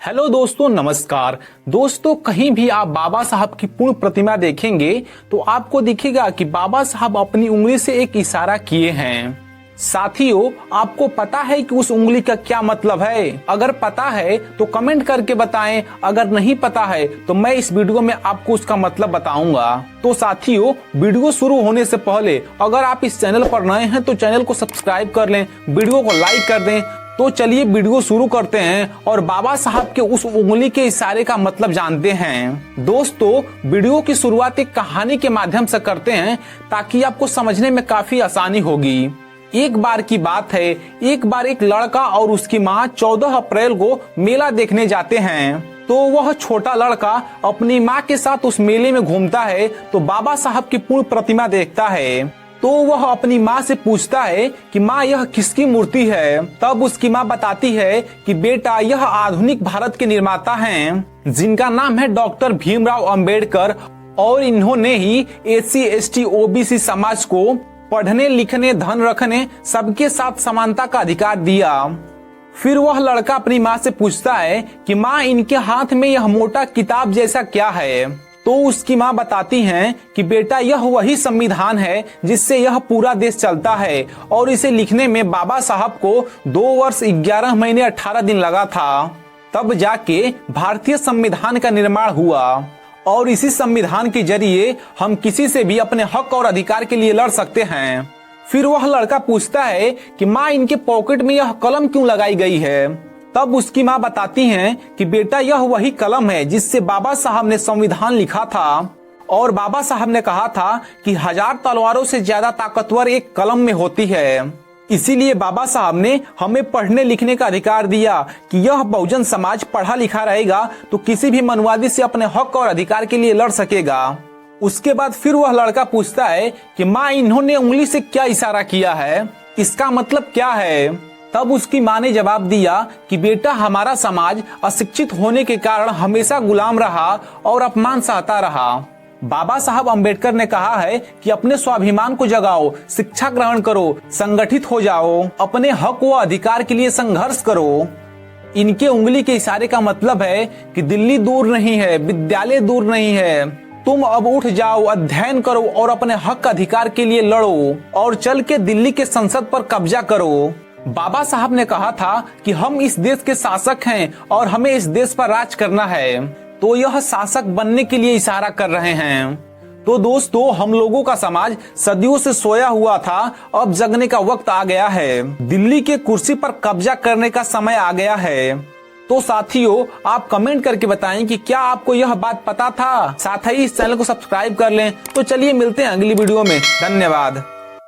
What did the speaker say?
Hello दोस्तों, नमस्कार। दोस्तों, कहीं भी आप बाबा साहब की पूर्ण प्रतिमा देखेंगे तो आपको दिखेगा कि बाबा साहब अपनी उंगली से एक इशारा किए हैं। साथियों, आपको पता है कि उस उंगली का क्या मतलब है? अगर पता है तो कमेंट करके बताएं, अगर नहीं पता है तो मैं इस वीडियो में आपको उसका मतलब बताऊंगा। तो साथियों, वीडियो शुरू होने से पहले अगर आप इस चैनल पर नए हैं तो चैनल को सब्सक्राइब कर लें, वीडियो को लाइक कर दें। तो चलिए वीडियो शुरू करते हैं और बाबा साहब के उस उंगली के इशारे का मतलब जानते हैं। दोस्तों, वीडियो की शुरुआत एक कहानी के माध्यम से करते हैं ताकि आपको समझने में काफी आसानी होगी। एक बार की बात है, एक बार एक लड़का और उसकी माँ 14 अप्रैल को मेला देखने जाते हैं। तो वह छोटा लड़का अपनी माँ के साथ उस मेले में घूमता है तो बाबा साहब की पूर्ण प्रतिमा देखता है। तो वह अपनी माँ से पूछता है कि माँ, यह किसकी मूर्ति है? तब उसकी माँ बताती है कि बेटा, यह आधुनिक भारत के निर्माता हैं, जिनका नाम है डॉक्टर भीमराव अंबेडकर, और इन्होंने ही SC ST OBC समाज को पढ़ने लिखने धन रखने सबके साथ समानता का अधिकार दिया। फिर वह लड़का अपनी माँ से पूछता है कि माँ, इनके हाथ में यह मोटा किताब जैसा क्या है? तो उसकी माँ बताती हैं कि बेटा, यह वही संविधान है जिससे यह पूरा देश चलता है, और इसे लिखने में बाबा साहब को 2 वर्ष 11 महीने 18 दिन लगा था। तब जाके भारतीय संविधान का निर्माण हुआ, और इसी संविधान के जरिए हम किसी से भी अपने हक और अधिकार के लिए लड़ सकते हैं। फिर वह लड़का पूछता है कि माँ, इनके पॉकेट में यह कलम क्यों लगाई गई है? तब उसकी माँ बताती हैं कि बेटा, यह वही कलम है जिससे बाबा साहब ने संविधान लिखा था, और बाबा साहब ने कहा था कि 1000 तलवारों से ज्यादा ताकतवर एक कलम में होती है। इसीलिए बाबा साहब ने हमें पढ़ने लिखने का अधिकार दिया कि यह बहुजन समाज पढ़ा लिखा रहेगा तो किसी भी मनवादी से अपने हक और अधिकार के लिए लड़ सकेगा। उसके बाद फिर वह लड़का पूछता है कि माँ, इन्होंने उंगली से क्या इशारा किया है? इसका मतलब क्या है? तब उसकी माँ ने जवाब दिया कि बेटा, हमारा समाज अशिक्षित होने के कारण हमेशा गुलाम रहा और अपमान सहता रहा। बाबा साहब अंबेडकर ने कहा है कि अपने स्वाभिमान को जगाओ, शिक्षा ग्रहण करो, संगठित हो जाओ, अपने हक व अधिकार के लिए संघर्ष करो। इनके उंगली के इशारे का मतलब है कि दिल्ली दूर नहीं है, विद्यालय दूर नहीं है, तुम अब उठ जाओ, अध्ययन करो और अपने हक अधिकार के लिए लड़ो, और चल के दिल्ली के संसद पर कब्जा करो। बाबा साहब ने कहा था कि हम इस देश के शासक हैं और हमें इस देश पर राज करना है, तो यह शासक बनने के लिए इशारा कर रहे हैं। तो दोस्तों, हम लोगों का समाज सदियों से सोया हुआ था, अब जगने का वक्त आ गया है, दिल्ली के कुर्सी पर कब्जा करने का समय आ गया है। तो साथियों, आप कमेंट करके बताएं कि क्या आपको यह बात पता था? साथ ही इस चैनल को सब्सक्राइब कर लें। तो चलिए मिलते हैं अगली वीडियो में। धन्यवाद।